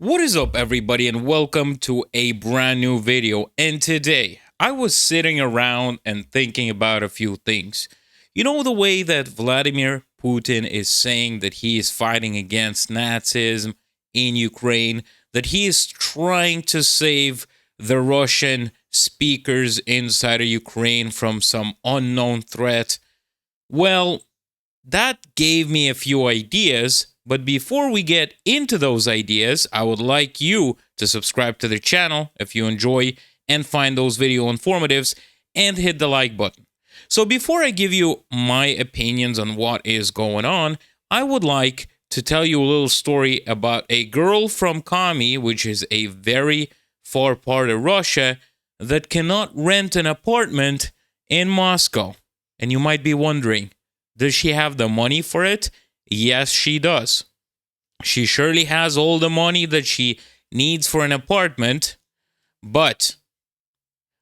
What is up, everybody, and welcome to a brand new video. And today, I was sitting around and thinking about a few things. You know, the way that Vladimir Putin is saying that he is fighting against Nazism in Ukraine, that he is trying to save the Russian speakers inside of Ukraine from some unknown threat. Well, that gave me a few ideas, but before we get into those ideas, I would like you to subscribe to the channel if you enjoy and find those video informatives, and hit the like button. So before I give you my opinions on what is going on, I would like to tell you a little story about a girl from Kami, which is a very far part of Russia, that cannot rent an apartment in Moscow. And you might be wondering, does she have the money for it? Yes, she does. She surely has all the money that she needs for an apartment. But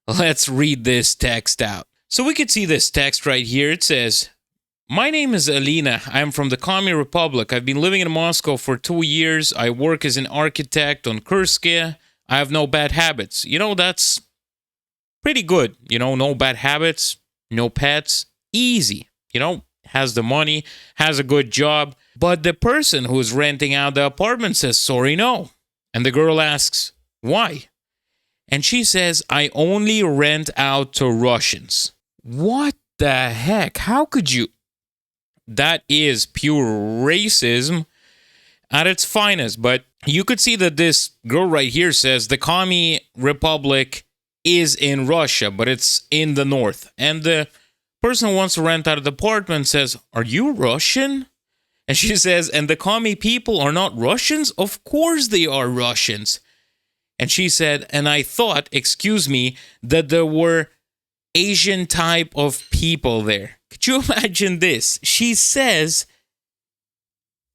let's read this text out. So we could see this text right here. It says, "My name is Alina. I'm from the Communist Republic. I've been living in Moscow for 2 years. I work as an architect on Kursk. I have no bad habits." You know, that's pretty good. You know, no bad habits, no pets, easy. You know, has the money, has a good job. But the person who's renting out the apartment says, "Sorry, no." And the girl asks, "Why?" And she says, "I only rent out to Russians." What the heck? How could you? That is pure racism at its finest. But you could see that this girl right here says the Communist Republic is in Russia, but it's in the north. And the person who wants to rent out the apartment says, "Are you Russian?" And she says, "And the commie people are not Russians?" "Of course they are Russians." And she said, "And I thought, excuse me, that there were Asian type of people there." Could you imagine this? She says,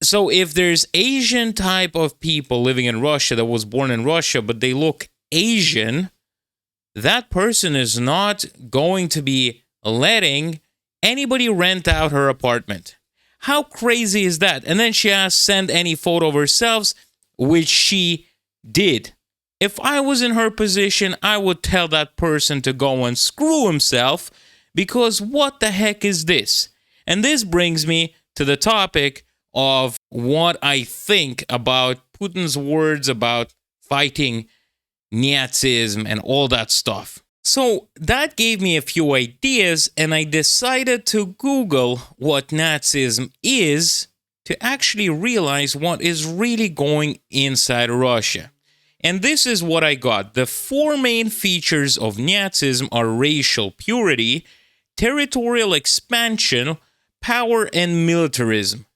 so if there's Asian type of people living in Russia that was born in Russia, but they look Asian, that person is not going to be letting anybody rent out her apartment. How crazy is that? And then she asks, send any photo of herself, which she did. If I was in her position, I would tell that person to go and screw himself, because what the heck is this? And this brings me to the topic of what I think about Putin's words about fighting Nazism and all that stuff. So that gave me a few ideas, and I decided to Google what Nazism is to actually realize what is really going inside Russia. And this is what I got. The 4 main features of Nazism are racial purity, territorial expansion, power, and militarism.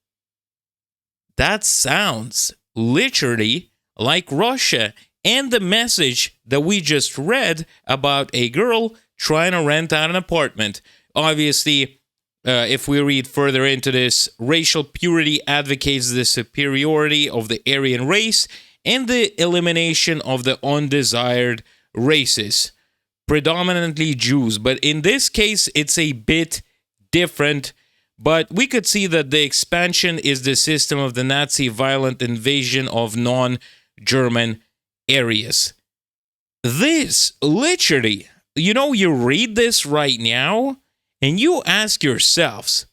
That sounds literally like Russia. And the message that we just read about a girl trying to rent out an apartment. Obviously, if we read further into this, racial purity advocates the superiority of the Aryan race and the elimination of the undesired races, predominantly Jews. But in this case, it's a bit different. But we could see that the expansion is the system of the Nazi violent invasion of non-German areas. This literally, you know, you read this right now and you ask yourselves,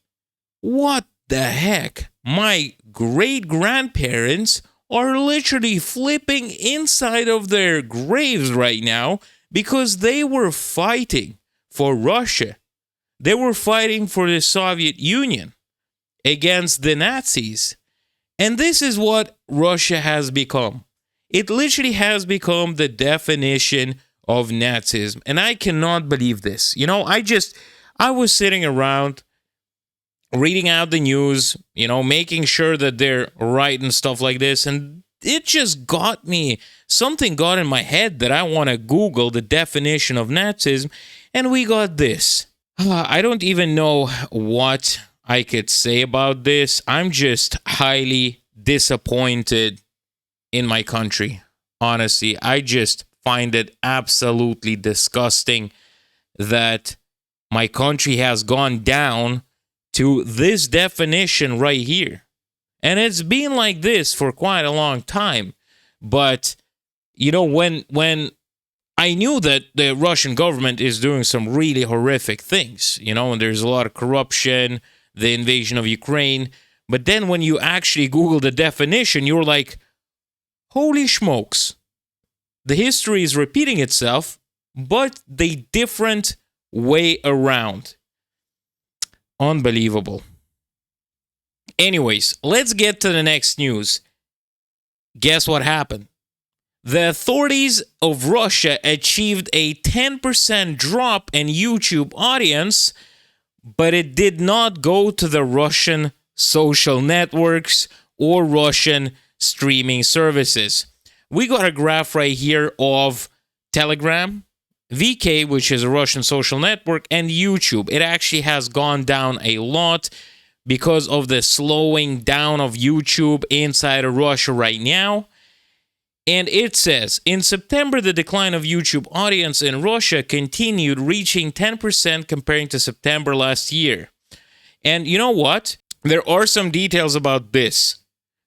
what the heck? My great-grandparents are literally flipping inside of their graves right now because they were fighting for Russia. They were fighting for the Soviet Union against the Nazis. And this is what Russia has become. It literally has become the definition of Nazism. And I cannot believe this. You know, I was sitting around reading out the news, you know, making sure that they're right and stuff like this. And it just got me. Something got in my head that I want to Google the definition of Nazism. And we got this. I don't even know what I could say about this. I'm just highly disappointed in my country. Honestly, I just find it absolutely disgusting that my country has gone down to this definition right here. And it's been like this for quite a long time. But when I knew that the Russian government is doing some really horrific things, and there's a lot of corruption, the invasion of Ukraine. But then when you actually Google the definition, you're like, holy smokes. The history is repeating itself, but the different way around. Unbelievable. Anyways, let's get to the next news. Guess what happened? The authorities of Russia achieved a 10% drop in YouTube audience, but it did not go to the Russian social networks or Russian streaming services. We got a graph right here of Telegram, VK, which is a Russian social network, and YouTube. It actually has gone down a lot because of the slowing down of YouTube inside of Russia right now. And it says, in September, the decline of YouTube audience in Russia continued, reaching 10% comparing to September last year. And you know what? There are some details about this.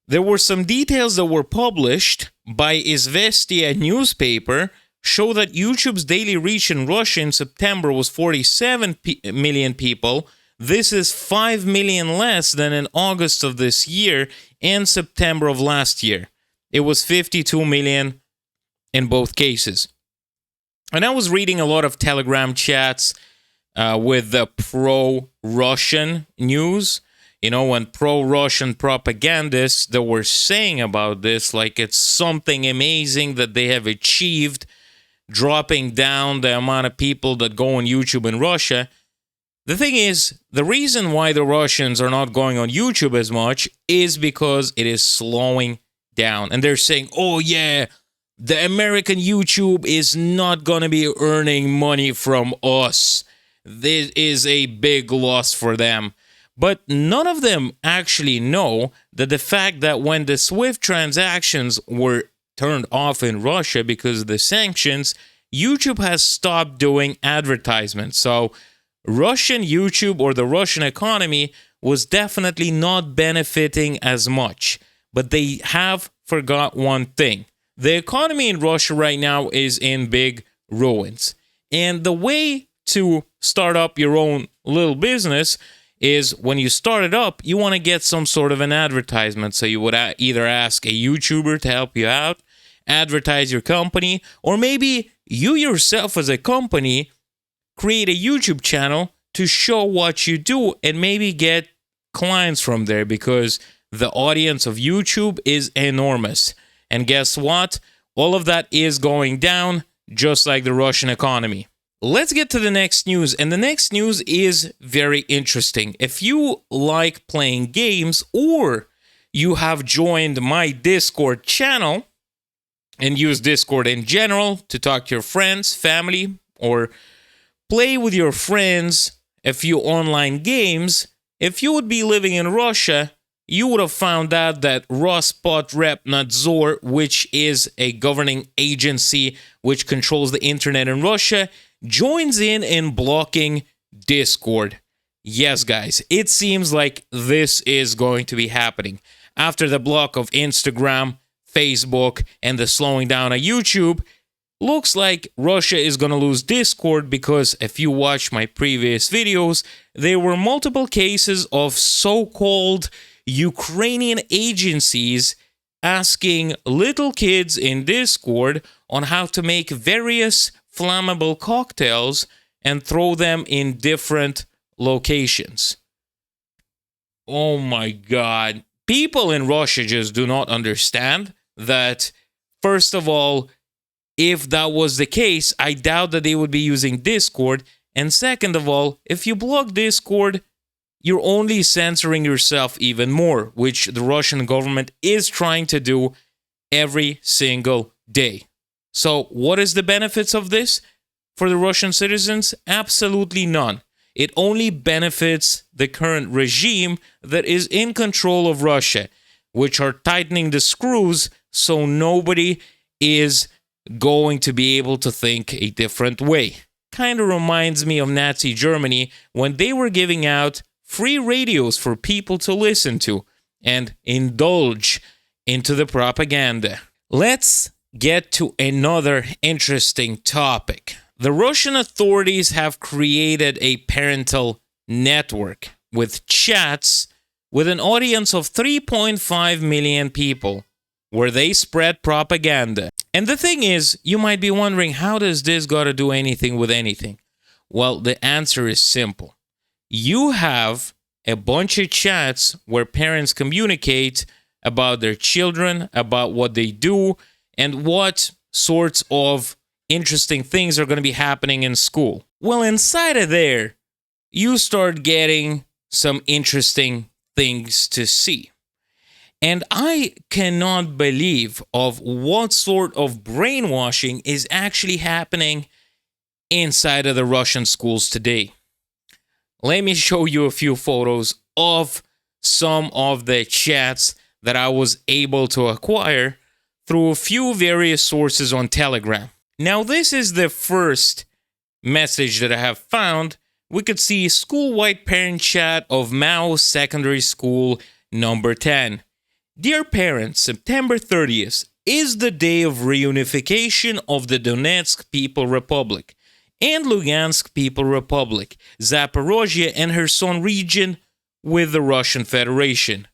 There were some details that were published by Izvestia newspaper show that YouTube's daily reach in Russia in September was 47 million people. This is 5 million less than in August of this year and September of last year. It was 52 million in both cases. And I was reading a lot of Telegram chats with the pro-Russian news. When pro-Russian propagandists that were saying about this, like it's something amazing that they have achieved, dropping down the amount of people that go on YouTube in Russia. The thing is, the reason why the Russians are not going on YouTube as much is because it is slowing down. And they're saying, oh yeah, the American YouTube is not going to be earning money from us. This is a big loss for them. But none of them actually know that the fact that when the SWIFT transactions were turned off in Russia because of the sanctions, YouTube has stopped doing advertisements. So Russian YouTube or the Russian economy was definitely not benefiting as much. But they have forgot one thing. The economy in Russia right now is in big ruins. And the way to start up your own little business is when you start it up, you want to get some sort of an advertisement. So you would either ask a YouTuber to help you out, advertise your company, or maybe you yourself as a company create a YouTube channel to show what you do and maybe get clients from there because the audience of YouTube is enormous. And guess what? All of that is going down just like the Russian economy. Let's get to the next news, and the next news is very interesting. If you like playing games or you have joined my Discord channel and use Discord in general to talk to your friends, family, or play with your friends a few online games, if you would be living in Russia, you would have found out that Rospotrebnadzor, which is a governing agency which controls the internet in Russia, joins in blocking Discord. Yes, guys, it seems like this is going to be happening. After the block of Instagram, Facebook, and the slowing down of YouTube, looks like Russia is going to lose Discord because if you watch my previous videos, there were multiple cases of so-called Ukrainian agencies asking little kids in Discord on how to make various flammable cocktails and throw them in different locations. Oh my God. People in Russia just do not understand that, first of all, if that was the case, I doubt that they would be using Discord. And second of all, if you block Discord, you're only censoring yourself even more, which the Russian government is trying to do every single day. So what is the benefits of this for the Russian citizens? Absolutely none. It only benefits the current regime that is in control of Russia, which are tightening the screws so nobody is going to be able to think a different way. Kind of reminds me of Nazi Germany when they were giving out free radios for people to listen to and indulge into the propaganda. Let's get to another interesting topic. The Russian authorities have created a parental network with chats with an audience of 3.5 million people where they spread propaganda. And the thing is, you might be wondering, how does this got to do anything with anything? Well, the answer is simple. You have a bunch of chats where parents communicate about their children, about what they do, and what sorts of interesting things are going to be happening in school. Well, inside of there, you start getting some interesting things to see. And I cannot believe of what sort of brainwashing is actually happening inside of the Russian schools today. Let me show you a few photos of some of the chats that I was able to acquire through a few various sources on Telegram. Now, this is the first message that I have found. We could see school-wide parent chat of Mao Secondary School number 10. Dear parents, September 30th is the day of reunification of the Donetsk People Republic and Lugansk People Republic, Zaporozhye and Kherson region with the Russian Federation.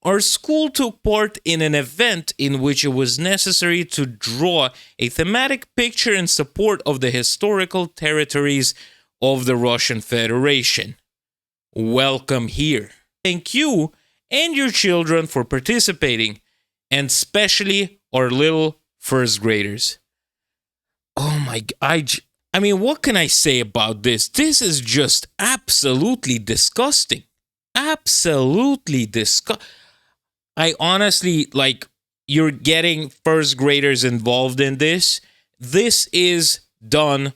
Our school took part in an event in which it was necessary to draw a thematic picture in support of the historical territories of the Russian Federation. Welcome here. Thank you and your children for participating, and especially our little first graders. Oh my God. I mean, what can I say about this? This is just absolutely disgusting. Absolutely disgusting. I honestly, you're getting first graders involved in this. This is done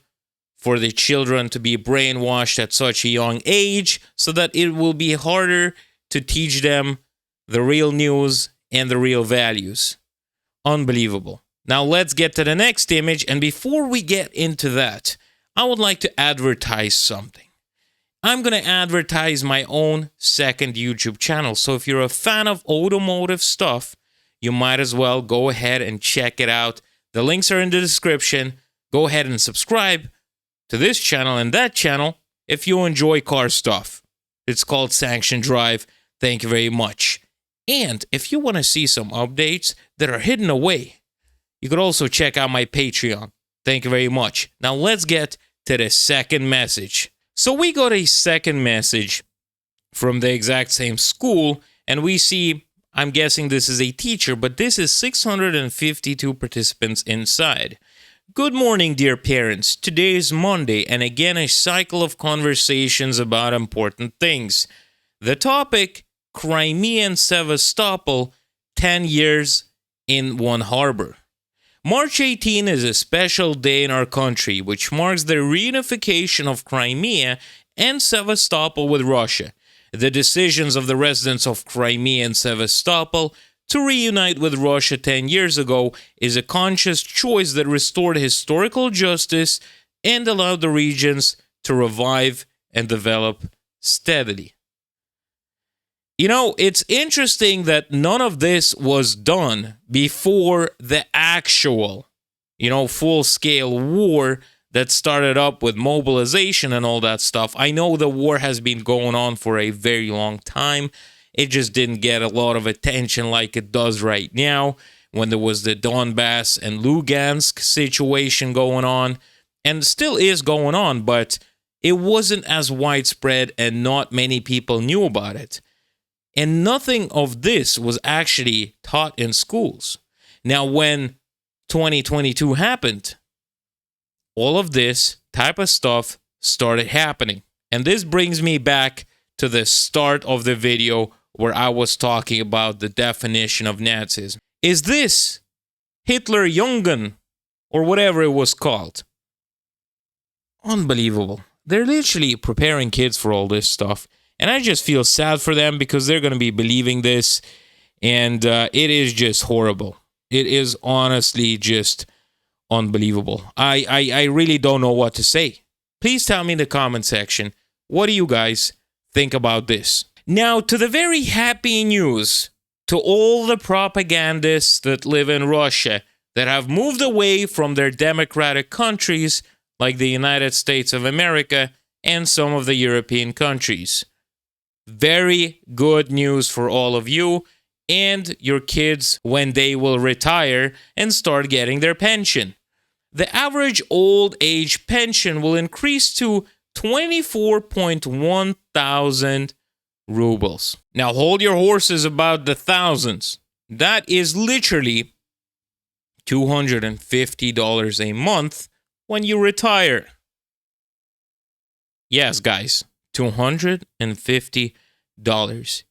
for the children to be brainwashed at such a young age so that it will be harder to teach them the real news and the real values. Unbelievable. Now let's get to the next image, and before we get into that, I would like to advertise something. I'm going to advertise my own second YouTube channel, so if you're a fan of automotive stuff, you might as well go ahead and check it out. The links are in the description. Go ahead and subscribe to this channel and that channel if you enjoy car stuff. It's called Sanctioned Drive. Thank you very much. And if you want to see some updates that are hidden away, you could also check out my Patreon. Thank you very much. Now let's get to the second message. So we got a second message from the exact same school, and we see, I'm guessing this is a teacher, but this is 652 participants inside. Good morning, dear parents. Today is Monday, and again a cycle of conversations about important things. The topic, Crimea and Sevastopol, 10 years in one harbor. March 18 is a special day in our country, which marks the reunification of Crimea and Sevastopol with Russia. The decisions of the residents of Crimea and Sevastopol to reunite with Russia 10 years ago is a conscious choice that restored historical justice and allowed the regions to revive and develop steadily. You know, it's interesting that none of this was done before the actual, full-scale war that started up with mobilization and all that stuff. I know the war has been going on for a very long time. It just didn't get a lot of attention like it does right now when there was the Donbass and Lugansk situation going on, and still is going on, but it wasn't as widespread and not many people knew about it. And nothing of this was actually taught in schools. Now, when 2022 happened, all of this type of stuff started happening. And this brings me back to the start of the video where I was talking about the definition of Nazism. Is this Hitler Jungen or whatever it was called? Unbelievable. They're literally preparing kids for all this stuff. And I just feel sad for them because they're going to be believing this. And it is just horrible. It is honestly just unbelievable. I really don't know what to say. Please tell me in the comment section, what do you guys think about this? Now, to the very happy news, to all the propagandists that live in Russia, that have moved away from their democratic countries like the United States of America and some of the European countries. Very good news for all of you and your kids when they will retire and start getting their pension. The average old age pension will increase to 24.1 thousand rubles. Now hold your horses about the thousands. That is literally $250 a month when you retire. Yes, guys, $250.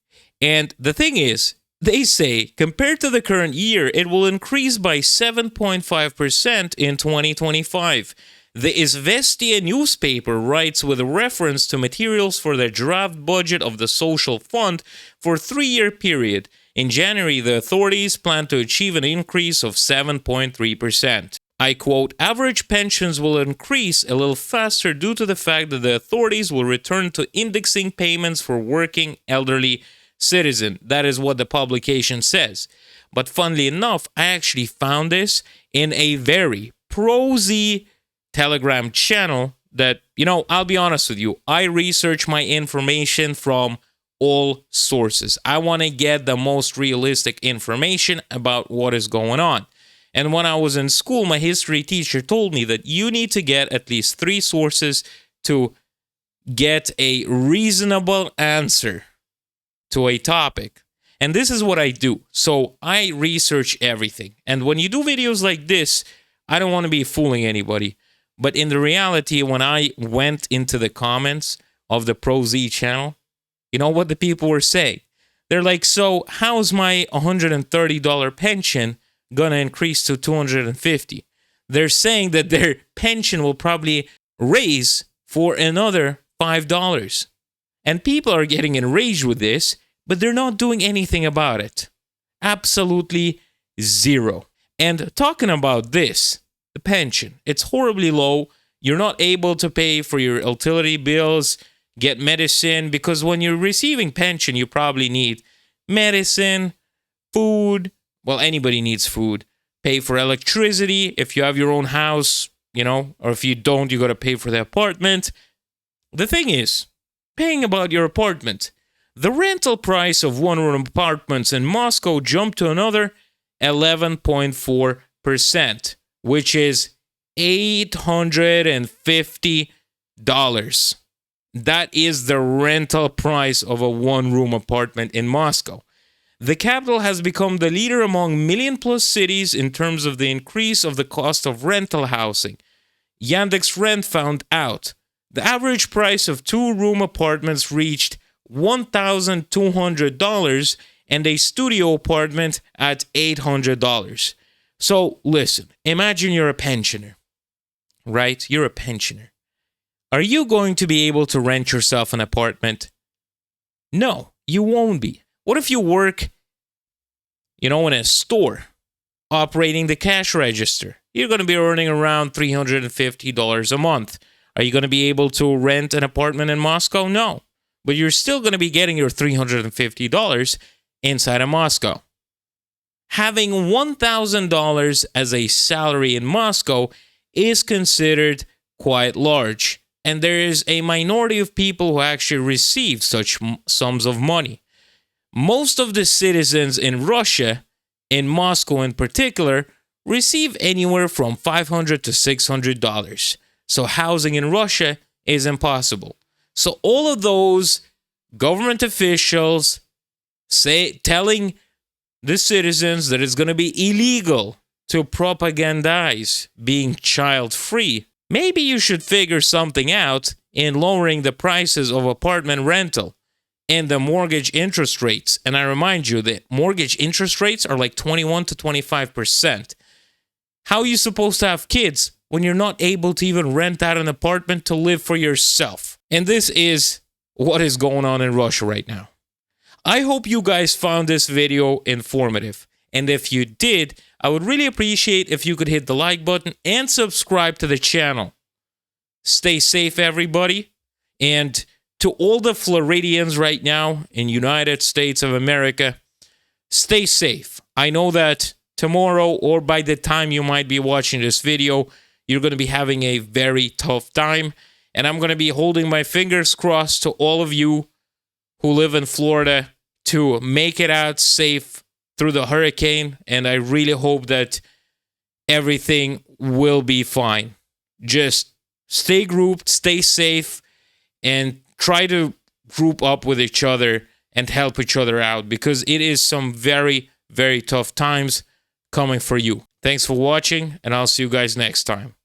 And the thing is, they say compared to the current year, it will increase by 7.5% in 2025. The Izvestia newspaper writes with reference to materials for the draft budget of the social fund for a 3-year period. In January, the authorities plan to achieve an increase of 7.3%. I quote, average pensions will increase a little faster due to the fact that the authorities will return to indexing payments for working elderly citizens. That is what the publication says. But funnily enough, I actually found this in a very prosy Telegram channel that, I'll be honest with you, I research my information from all sources. I want to get the most realistic information about what is going on. And when I was in school, my history teacher told me that you need to get at least 3 sources to get a reasonable answer to a topic. And this is what I do. So I research everything. And when you do videos like this, I don't want to be fooling anybody. But in the reality, when I went into the comments of the ProZ channel, you know what the people were saying? They're like, so how's my $130 pension going to increase to $250? They're saying that their pension will probably raise for another $5. And people are getting enraged with this, but they're not doing anything about it. Absolutely zero. And talking about this, the pension, it's horribly low. You're not able to pay for your utility bills, get medicine, because when you're receiving pension, you probably need medicine, food. Well, anybody needs food. Pay for electricity if you have your own house, or if you don't, you got to pay for the apartment. The thing is, paying about your apartment. The rental price of one-room apartments in Moscow jumped to another 11.4%, which is $850. That is the rental price of a one-room apartment in Moscow. The capital has become the leader among million-plus cities in terms of the increase of the cost of rental housing. Yandex Rent found out the average price of 2-room apartments reached $1,200 and a studio apartment at $800. So listen, imagine you're a pensioner, right? You're a pensioner. Are you going to be able to rent yourself an apartment? No, you won't be. What if you work, in a store, operating the cash register? You're going to be earning around $350 a month. Are you going to be able to rent an apartment in Moscow? No. But you're still going to be getting your $350 inside of Moscow. Having $1,000 as a salary in Moscow is considered quite large. And there is a minority of people who actually receive such sums of money. Most of the citizens in Russia, in Moscow in particular, receive anywhere from $500 to $600. So housing in Russia is impossible. So all of those government officials telling the citizens that it's going to be illegal to propagandize being child-free, maybe you should figure something out in lowering the prices of apartment rental and the mortgage interest rates. And I remind you that mortgage interest rates are like 21 to 25%. How are you supposed to have kids when you're not able to even rent out an apartment to live for yourself? And this is what is going on in Russia right now. I hope you guys found this video informative. And if you did, I would really appreciate if you could hit the like button and subscribe to the channel. Stay safe, everybody. And to all the Floridians right now in United States of America, stay safe. I know that tomorrow, or by the time you might be watching this video, you're going to be having a very tough time. And I'm going to be holding my fingers crossed to all of you who live in Florida to make it out safe through the hurricane. And I really hope that everything will be fine. Just stay grouped, stay safe, and try to group up with each other and help each other out, because it is some very, very tough times coming for you. Thanks for watching, and I'll see you guys next time.